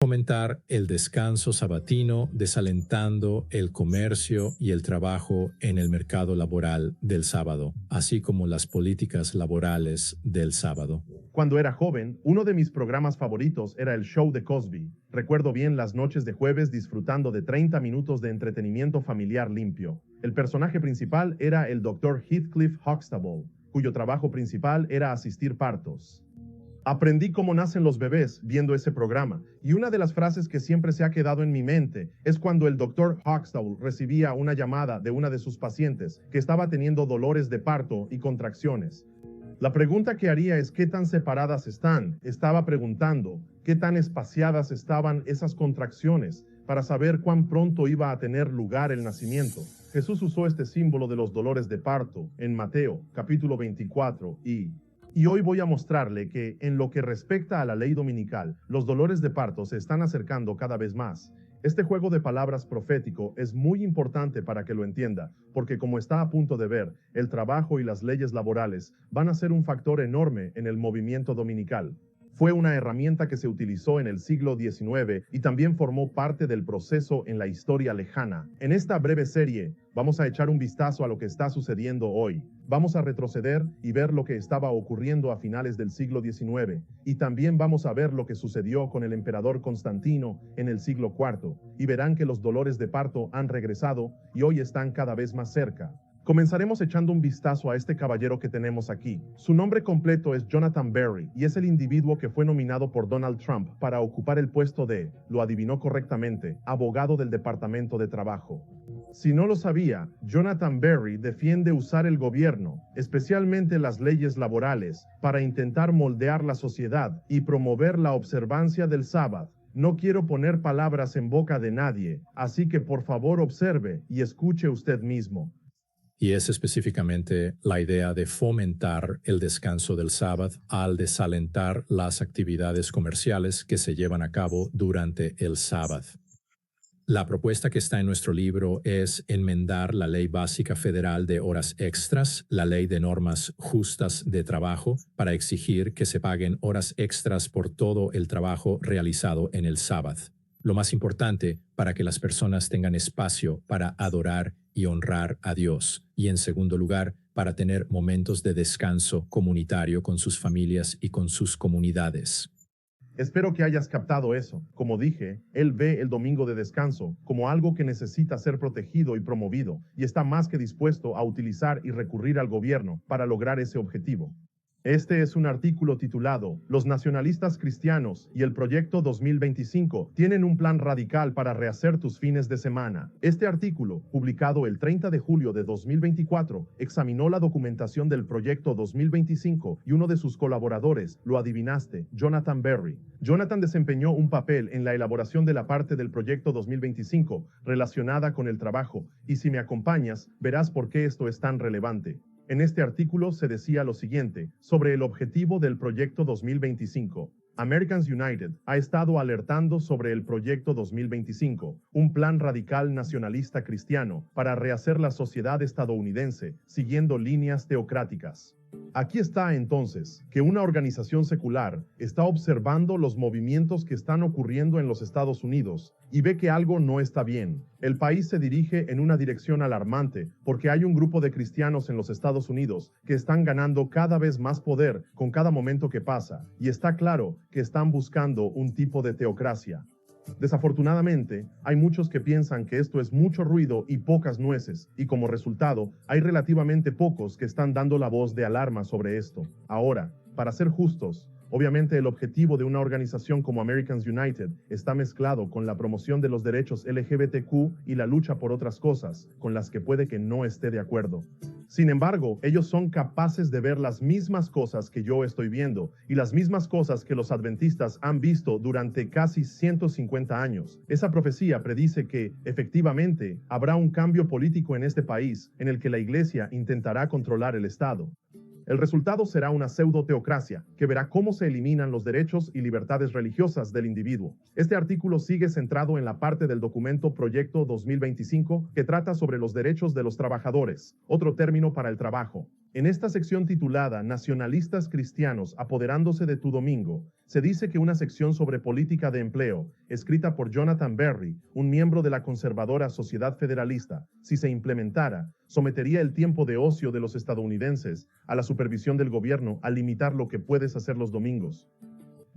Fomentar el descanso sabatino, desalentando el comercio y el trabajo en el mercado laboral del sábado, así como las políticas laborales del sábado. Cuando era joven, uno de mis programas favoritos era el show de Cosby. Recuerdo bien las noches de jueves disfrutando de 30 minutos de entretenimiento familiar limpio. El personaje principal era el Dr. Heathcliff Huxtable, cuyo trabajo principal era asistir partos. Aprendí cómo nacen los bebés viendo ese programa, y una de las frases que siempre se ha quedado en mi mente es cuando el Dr. Huxtable recibía una llamada de una de sus pacientes que estaba teniendo dolores de parto y contracciones. La pregunta que haría es ¿qué tan separadas están? Estaba preguntando ¿qué tan espaciadas estaban esas contracciones para saber cuán pronto iba a tener lugar el nacimiento? Jesús usó este símbolo de los dolores de parto en Mateo, capítulo 24, y hoy voy a mostrarle que, en lo que respecta a la ley dominical, los dolores de parto se están acercando cada vez más. Este juego de palabras profético es muy importante para que lo entienda, porque como está a punto de ver, el trabajo y las leyes laborales van a ser un factor enorme en el movimiento dominical. Fue una herramienta que se utilizó en el siglo XIX y también formó parte del proceso en la historia lejana. En esta breve serie, vamos a echar un vistazo a lo que está sucediendo hoy. Vamos a retroceder y ver lo que estaba ocurriendo a finales del siglo XIX, y también vamos a ver lo que sucedió con el emperador Constantino en el siglo IV, y verán que los dolores de parto han regresado y hoy están cada vez más cerca. Comenzaremos echando un vistazo a este caballero que tenemos aquí. Su nombre completo es Jonathan Berry y es el individuo que fue nominado por Donald Trump para ocupar el puesto de, lo adivinó correctamente, abogado del Departamento de Trabajo. Si no lo sabía, Jonathan Berry defiende usar el gobierno, especialmente las leyes laborales, para intentar moldear la sociedad y promover la observancia del sábado. No quiero poner palabras en boca de nadie, así que por favor observe y escuche usted mismo. Y es específicamente la idea de fomentar el descanso del sábado al desalentar las actividades comerciales que se llevan a cabo durante el sábado. La propuesta que está en nuestro libro es enmendar la Ley Básica Federal de Horas Extras, la Ley de Normas Justas de Trabajo, para exigir que se paguen horas extras por todo el trabajo realizado en el sábado. Lo más importante, para que las personas tengan espacio para adorar y honrar a Dios. Y en segundo lugar, para tener momentos de descanso comunitario con sus familias y con sus comunidades. Espero que hayas captado eso. Como dije, él ve el domingo de descanso como algo que necesita ser protegido y promovido, y está más que dispuesto a utilizar y recurrir al gobierno para lograr ese objetivo. Este es un artículo titulado «Los nacionalistas cristianos y el Proyecto 2025 tienen un plan radical para rehacer tus fines de semana». Este artículo, publicado el 30 de julio de 2024, examinó la documentación del Proyecto 2025 y uno de sus colaboradores, lo adivinaste, Jonathan Berry. Jonathan desempeñó un papel en la elaboración de la parte del Proyecto 2025 relacionada con el trabajo, y si me acompañas, verás por qué esto es tan relevante. En este artículo se decía lo siguiente sobre el objetivo del Proyecto 2025. Americans United ha estado alertando sobre el Proyecto 2025, un plan radical nacionalista cristiano para rehacer la sociedad estadounidense siguiendo líneas teocráticas. Aquí está entonces que una organización secular está observando los movimientos que están ocurriendo en los Estados Unidos y ve que algo no está bien. El país se dirige en una dirección alarmante porque hay un grupo de cristianos en los Estados Unidos que están ganando cada vez más poder con cada momento que pasa, y está claro que están buscando un tipo de teocracia. Desafortunadamente, hay muchos que piensan que esto es mucho ruido y pocas nueces, y como resultado, hay relativamente pocos que están dando la voz de alarma sobre esto. Ahora, para ser justos, obviamente el objetivo de una organización como Americans United está mezclado con la promoción de los derechos LGBTQ y la lucha por otras cosas, con las que puede que no esté de acuerdo. Sin embargo, ellos son capaces de ver las mismas cosas que yo estoy viendo y las mismas cosas que los adventistas han visto durante casi 150 años. Esa profecía predice que, efectivamente, habrá un cambio político en este país en el que la iglesia intentará controlar el Estado. El resultado será una pseudo-teocracia que verá cómo se eliminan los derechos y libertades religiosas del individuo. Este artículo sigue centrado en la parte del documento Proyecto 2025 que trata sobre los derechos de los trabajadores, otro término para el trabajo. En esta sección titulada Nacionalistas cristianos apoderándose de tu domingo, se dice que una sección sobre política de empleo, escrita por Jonathan Berry, un miembro de la conservadora Sociedad Federalista, si se implementara, sometería el tiempo de ocio de los estadounidenses a la supervisión del gobierno al limitar lo que puedes hacer los domingos.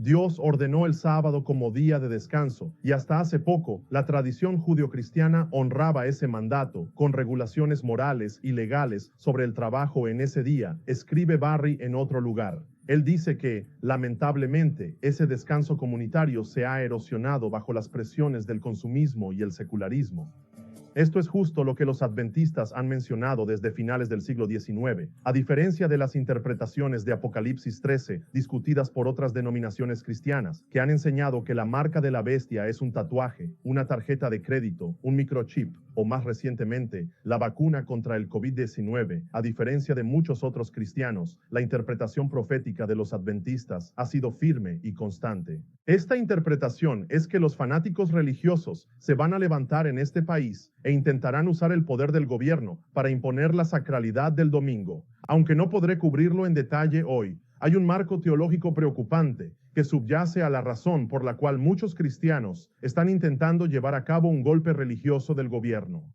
Dios ordenó el sábado como día de descanso, y hasta hace poco, la tradición judio-cristiana honraba ese mandato con regulaciones morales y legales sobre el trabajo en ese día, escribe Barry en otro lugar. Él dice que, lamentablemente, ese descanso comunitario se ha erosionado bajo las presiones del consumismo y el secularismo. Esto es justo lo que los adventistas han mencionado desde finales del siglo XIX, a diferencia de las interpretaciones de Apocalipsis 13 discutidas por otras denominaciones cristianas, que han enseñado que la marca de la bestia es un tatuaje, una tarjeta de crédito, un microchip, o más recientemente, la vacuna contra el COVID-19. A diferencia de muchos otros cristianos, la interpretación profética de los adventistas ha sido firme y constante. Esta interpretación es que los fanáticos religiosos se van a levantar en este país e intentarán usar el poder del gobierno para imponer la sacralidad del domingo. Aunque no podré cubrirlo en detalle hoy, hay un marco teológico preocupante que subyace a la razón por la cual muchos cristianos están intentando llevar a cabo un golpe religioso del gobierno.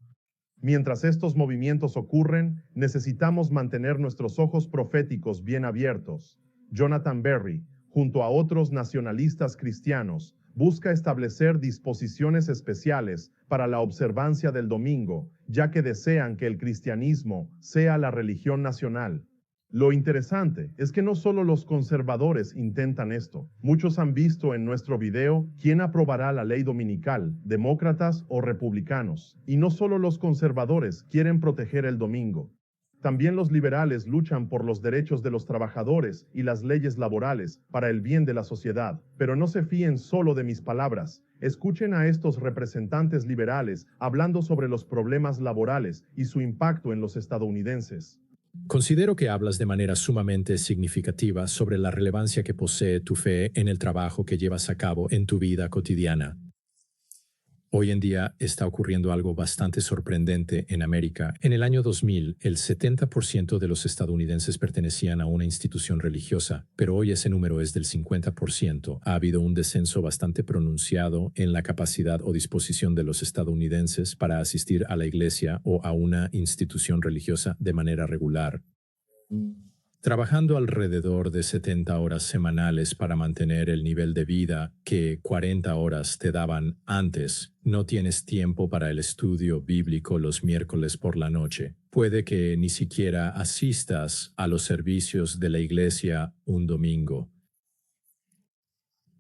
Mientras estos movimientos ocurren, necesitamos mantener nuestros ojos proféticos bien abiertos. Jonathan Berry, junto a otros nacionalistas cristianos, busca establecer disposiciones especiales para la observancia del domingo, ya que desean que el cristianismo sea la religión nacional. Lo interesante es que no solo los conservadores intentan esto. Muchos han visto en nuestro video quién aprobará la ley dominical, demócratas o republicanos. Y no solo los conservadores quieren proteger el domingo. También los liberales luchan por los derechos de los trabajadores y las leyes laborales para el bien de la sociedad. Pero no se fíen solo de mis palabras. Escuchen a estos representantes liberales hablando sobre los problemas laborales y su impacto en los estadounidenses. Considero que hablas de manera sumamente significativa sobre la relevancia que posee tu fe en el trabajo que llevas a cabo en tu vida cotidiana. Hoy en día está ocurriendo algo bastante sorprendente en América. En el año 2000, el 70% de los estadounidenses pertenecían a una institución religiosa, pero hoy ese número es del 50%. Ha habido un descenso bastante pronunciado en la capacidad o disposición de los estadounidenses para asistir a la iglesia o a una institución religiosa de manera regular. Trabajando alrededor de 70 horas semanales para mantener el nivel de vida que 40 horas te daban antes, no tienes tiempo para el estudio bíblico los miércoles por la noche. Puede que ni siquiera asistas a los servicios de la iglesia un domingo.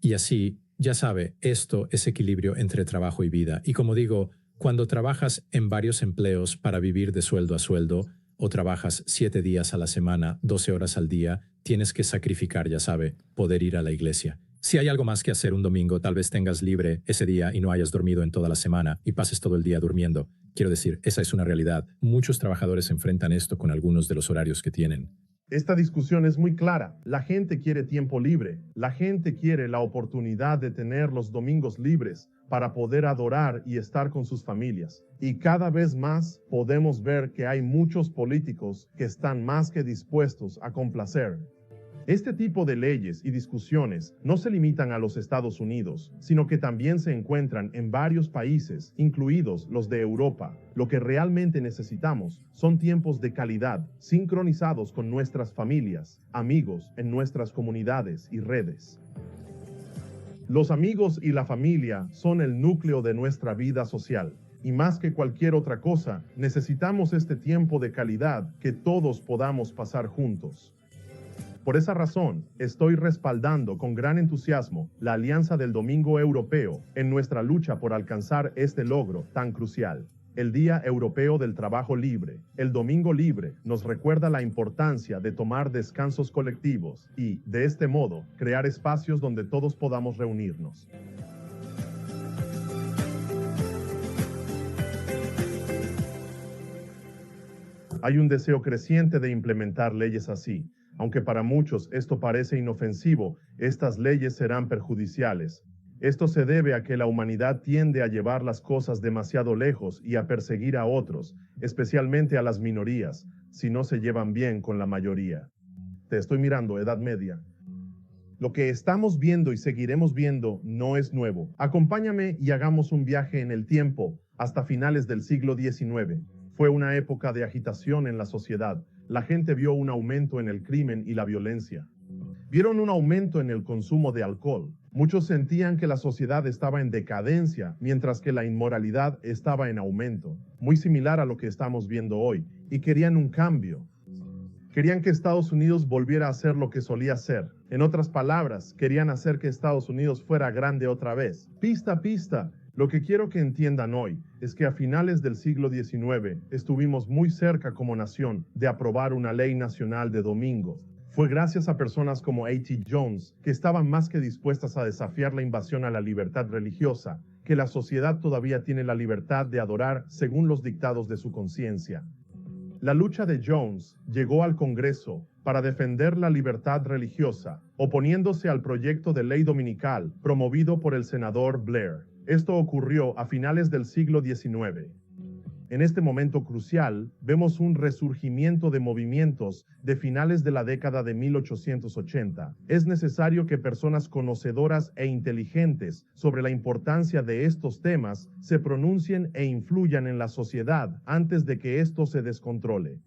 Y así, ya sabe, esto es equilibrio entre trabajo y vida. Y como digo, cuando trabajas en varios empleos para vivir de sueldo a sueldo, o trabajas 7 días a la semana, 12 horas al día, tienes que sacrificar, ya sabe, poder ir a la iglesia. Si hay algo más que hacer un domingo, tal vez tengas libre ese día y no hayas dormido en toda la semana y pases todo el día durmiendo. Quiero decir, esa es una realidad. Muchos trabajadores enfrentan esto con algunos de los horarios que tienen. Esta discusión es muy clara. La gente quiere tiempo libre. La gente quiere la oportunidad de tener los domingos libres para poder adorar y estar con sus familias. Y cada vez más podemos ver que hay muchos políticos que están más que dispuestos a complacer. Este tipo de leyes y discusiones no se limitan a los Estados Unidos, sino que también se encuentran en varios países, incluidos los de Europa. Lo que realmente necesitamos son tiempos de calidad, sincronizados con nuestras familias, amigos en nuestras comunidades y redes. Los amigos y la familia son el núcleo de nuestra vida social. Y más que cualquier otra cosa, necesitamos este tiempo de calidad que todos podamos pasar juntos. Por esa razón, estoy respaldando con gran entusiasmo la Alianza del Domingo Europeo en nuestra lucha por alcanzar este logro tan crucial. El Día Europeo del Trabajo Libre, el Domingo Libre, nos recuerda la importancia de tomar descansos colectivos y, de este modo, crear espacios donde todos podamos reunirnos. Hay un deseo creciente de implementar leyes así. Aunque para muchos esto parece inofensivo, estas leyes serán perjudiciales. Esto se debe a que la humanidad tiende a llevar las cosas demasiado lejos y a perseguir a otros, especialmente a las minorías, si no se llevan bien con la mayoría. Te estoy mirando, Edad Media. Lo que estamos viendo y seguiremos viendo no es nuevo. Acompáñame y hagamos un viaje en el tiempo hasta finales del siglo XIX. Fue una época de agitación en la sociedad. La gente vio un aumento en el crimen y la violencia. Vieron un aumento en el consumo de alcohol. Muchos sentían que la sociedad estaba en decadencia, mientras que la inmoralidad estaba en aumento, muy similar a lo que estamos viendo hoy, y querían un cambio. Querían que Estados Unidos volviera a ser lo que solía ser. En otras palabras, querían hacer que Estados Unidos fuera grande otra vez. Pista, pista. Lo que quiero que entiendan hoy es que a finales del siglo XIX estuvimos muy cerca como nación de aprobar una ley nacional de domingo. Fue gracias a personas como A.T. Jones, que estaban más que dispuestas a desafiar la invasión a la libertad religiosa, que la sociedad todavía tiene la libertad de adorar según los dictados de su conciencia. La lucha de Jones llegó al Congreso para defender la libertad religiosa, oponiéndose al proyecto de ley dominical promovido por el senador Blair. Esto ocurrió a finales del siglo XIX. En este momento crucial, vemos un resurgimiento de movimientos de finales de la década de 1880. Es necesario que personas conocedoras e inteligentes sobre la importancia de estos temas se pronuncien e influyan en la sociedad antes de que esto se descontrole.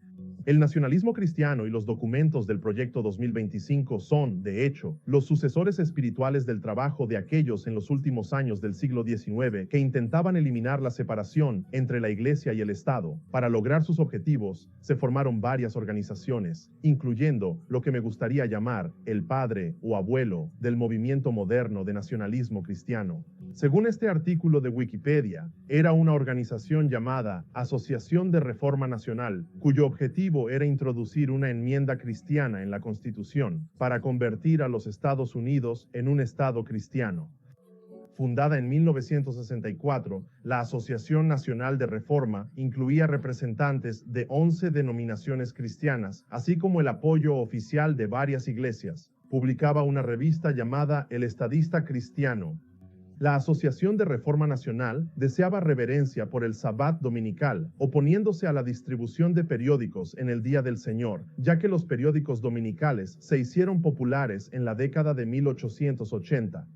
El nacionalismo cristiano y los documentos del Proyecto 2025 son, de hecho, los sucesores espirituales del trabajo de aquellos en los últimos años del siglo XIX que intentaban eliminar la separación entre la Iglesia y el Estado. Para lograr sus objetivos, se formaron varias organizaciones, incluyendo lo que me gustaría llamar el padre o abuelo del movimiento moderno de nacionalismo cristiano. Según este artículo de Wikipedia, era una organización llamada Asociación de Reforma Nacional, cuyo objetivo era introducir una enmienda cristiana en la Constitución para convertir a los Estados Unidos en un Estado cristiano. Fundada en 1964, la Asociación Nacional de Reforma incluía representantes de 11 denominaciones cristianas, así como el apoyo oficial de varias iglesias. Publicaba una revista llamada El Estadista Cristiano. La Asociación de Reforma Nacional deseaba reverencia por el Sabbat dominical, oponiéndose a la distribución de periódicos en el Día del Señor, ya que los periódicos dominicales se hicieron populares en la década de 1880.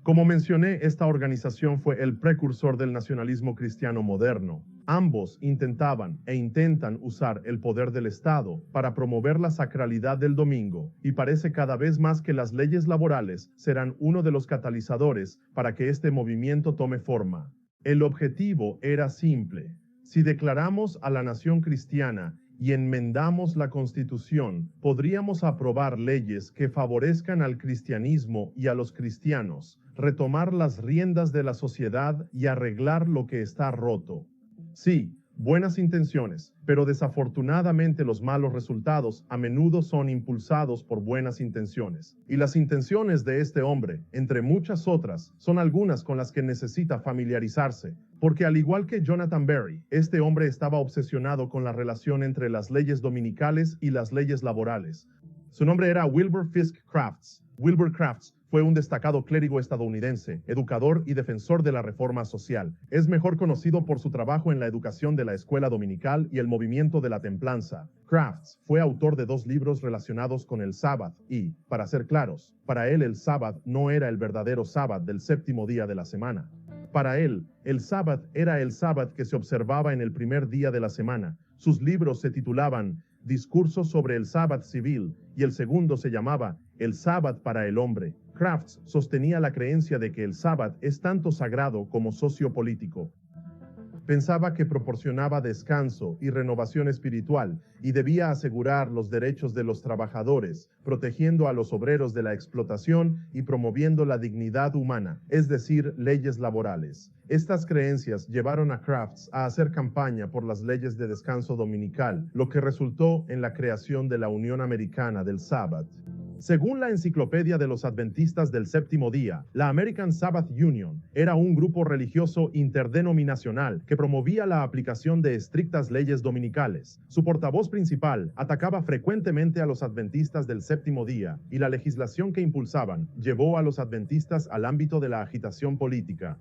Como mencioné, esta organización fue el precursor del nacionalismo cristiano moderno. Ambos intentaban e intentan usar el poder del Estado para promover la sacralidad del domingo, y parece cada vez más que las leyes laborales serán uno de los catalizadores para que este movimiento tome forma. El objetivo era simple. Si declaramos a la nación cristiana y enmendamos la Constitución, podríamos aprobar leyes que favorezcan al cristianismo y a los cristianos, retomar las riendas de la sociedad y arreglar lo que está roto. Sí, buenas intenciones, pero desafortunadamente los malos resultados a menudo son impulsados por buenas intenciones. Y las intenciones de este hombre, entre muchas otras, son algunas con las que necesita familiarizarse, porque al igual que Jonathan Berry, este hombre estaba obsesionado con la relación entre las leyes dominicales y las leyes laborales. Su nombre era Wilbur Fisk Crafts. Wilbur Crafts fue un destacado clérigo estadounidense, educador y defensor de la reforma social. Es mejor conocido por su trabajo en la educación de la escuela dominical y el movimiento de la templanza. Crafts fue autor de 2 libros relacionados con el sábado y, para ser claros, para él el sábado no era el verdadero sábado del 7º día de la semana. Para él, el sábado era el sábado que se observaba en el primer día de la semana. Sus libros se titulaban Discursos sobre el sábado civil y el segundo se llamaba El sábado para el hombre. Crafts sostenía la creencia de que el sábado es tanto sagrado como sociopolítico. Pensaba que proporcionaba descanso y renovación espiritual y debía asegurar los derechos de los trabajadores, protegiendo a los obreros de la explotación y promoviendo la dignidad humana, es decir, leyes laborales. Estas creencias llevaron a Crafts a hacer campaña por las leyes de descanso dominical, lo que resultó en la creación de la Unión Americana del Sábado. Según la Enciclopedia de los Adventistas del Séptimo Día, la American Sabbath Union era un grupo religioso interdenominacional que promovía la aplicación de estrictas leyes dominicales. Su portavoz principal atacaba frecuentemente a los adventistas del Séptimo Día y la legislación que impulsaban llevó a los adventistas al ámbito de la agitación política.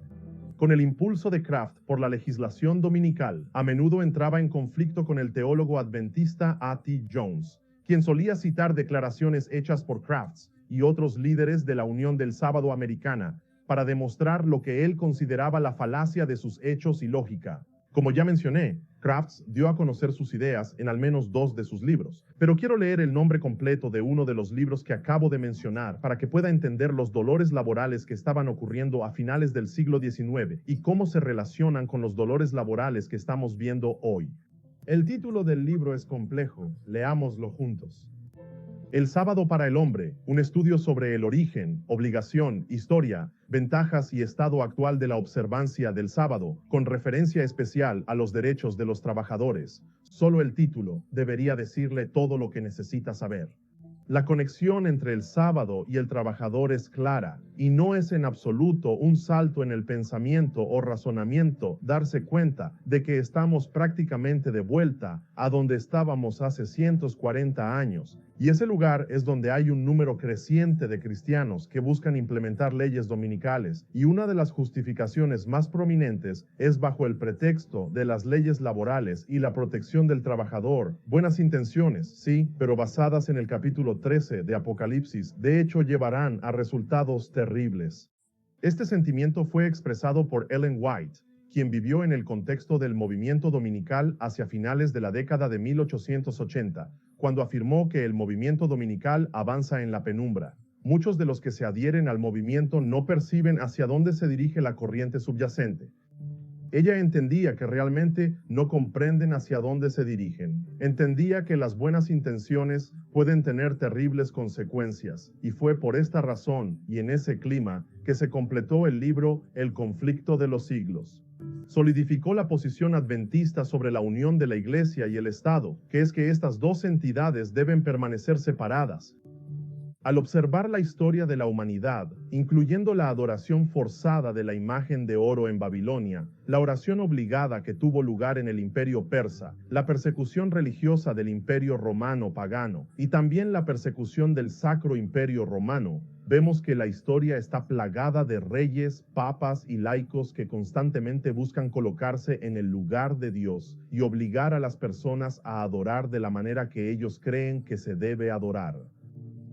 Con el impulso de Kraft por la legislación dominical, a menudo entraba en conflicto con el teólogo adventista A.T. Jones, quien solía citar declaraciones hechas por Crafts y otros líderes de la Unión del Sábado Americana para demostrar lo que él consideraba la falacia de sus hechos y lógica. Como ya mencioné, Crafts dio a conocer sus ideas en al menos 2 de sus libros, pero quiero leer el nombre completo de uno de los libros que acabo de mencionar para que pueda entender los dolores laborales que estaban ocurriendo a finales del siglo XIX y cómo se relacionan con los dolores laborales que estamos viendo hoy. El título del libro es complejo, leámoslo juntos. El sábado para el hombre, un estudio sobre el origen, obligación, historia, ventajas y estado actual de la observancia del sábado, con referencia especial a los derechos de los trabajadores. Solo el título debería decirle todo lo que necesita saber. La conexión entre el sábado y el trabajador es clara, y no es en absoluto un salto en el pensamiento o razonamiento darse cuenta de que estamos prácticamente de vuelta a donde estábamos hace 140 años, y ese lugar es donde hay un número creciente de cristianos que buscan implementar leyes dominicales, y una de las justificaciones más prominentes es bajo el pretexto de las leyes laborales y la protección del trabajador. Buenas intenciones, sí, pero basadas en el capítulo 13 de Apocalipsis, de hecho llevarán a resultados terribles. Este sentimiento fue expresado por Ellen White, quien vivió en el contexto del movimiento dominical hacia finales de la década de 1880, cuando afirmó que el movimiento dominical avanza en la penumbra. Muchos de los que se adhieren al movimiento no perciben hacia dónde se dirige la corriente subyacente. Ella entendía que realmente no comprenden hacia dónde se dirigen. Entendía que las buenas intenciones pueden tener terribles consecuencias, y fue por esta razón y en ese clima que se completó el libro El conflicto de los siglos. Solidificó la posición adventista sobre la unión de la Iglesia y el Estado, que es que estas dos entidades deben permanecer separadas. Al observar la historia de la humanidad, incluyendo la adoración forzada de la imagen de oro en Babilonia, la oración obligada que tuvo lugar en el Imperio Persa, la persecución religiosa del Imperio Romano pagano y también la persecución del Sacro Imperio Romano, vemos que la historia está plagada de reyes, papas y laicos que constantemente buscan colocarse en el lugar de Dios y obligar a las personas a adorar de la manera que ellos creen que se debe adorar.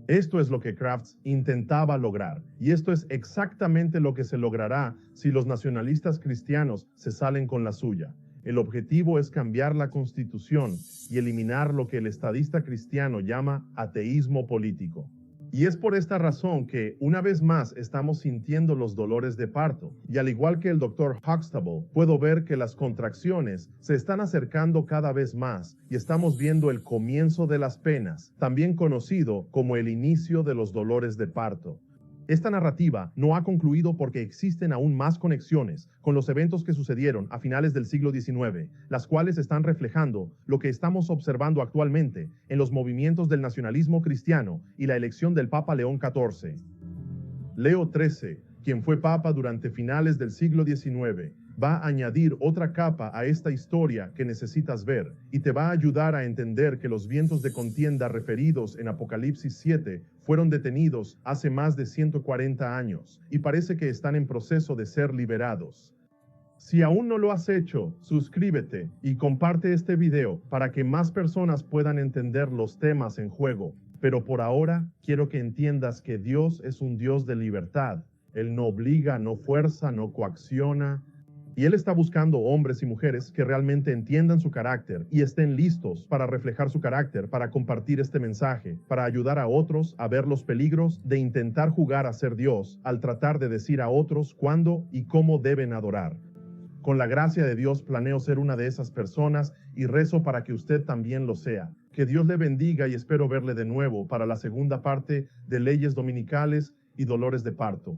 Esto es lo que Crafts intentaba lograr, y esto es exactamente lo que se logrará si los nacionalistas cristianos se salen con la suya. El objetivo es cambiar la Constitución y eliminar lo que el estadista cristiano llama ateísmo político. Y es por esta razón que, una vez más, estamos sintiendo los dolores de parto. Y al igual que el Dr. Huxtable, puedo ver que las contracciones se están acercando cada vez más y estamos viendo el comienzo de las penas, también conocido como el inicio de los dolores de parto. Esta narrativa no ha concluido porque existen aún más conexiones con los eventos que sucedieron a finales del siglo XIX, las cuales están reflejando lo que estamos observando actualmente en los movimientos del nacionalismo cristiano y la elección del Papa León XIV. Leo XIII, quien fue papa durante finales del siglo XIX, va a añadir otra capa a esta historia que necesitas ver y te va a ayudar a entender que los vientos de contienda referidos en Apocalipsis 7 fueron detenidos hace más de 140 años y parece que están en proceso de ser liberados. Si aún no lo has hecho, suscríbete y comparte este video para que más personas puedan entender los temas en juego. Pero por ahora, quiero que entiendas que Dios es un Dios de libertad. Él no obliga, no fuerza, no coacciona. Y Él está buscando hombres y mujeres que realmente entiendan su carácter y estén listos para reflejar su carácter, para compartir este mensaje, para ayudar a otros a ver los peligros de intentar jugar a ser Dios al tratar de decir a otros cuándo y cómo deben adorar. Con la gracia de Dios planeo ser una de esas personas y rezo para que usted también lo sea. Que Dios le bendiga y espero verle de nuevo para la segunda parte de Leyes Dominicales y Dolores de Parto.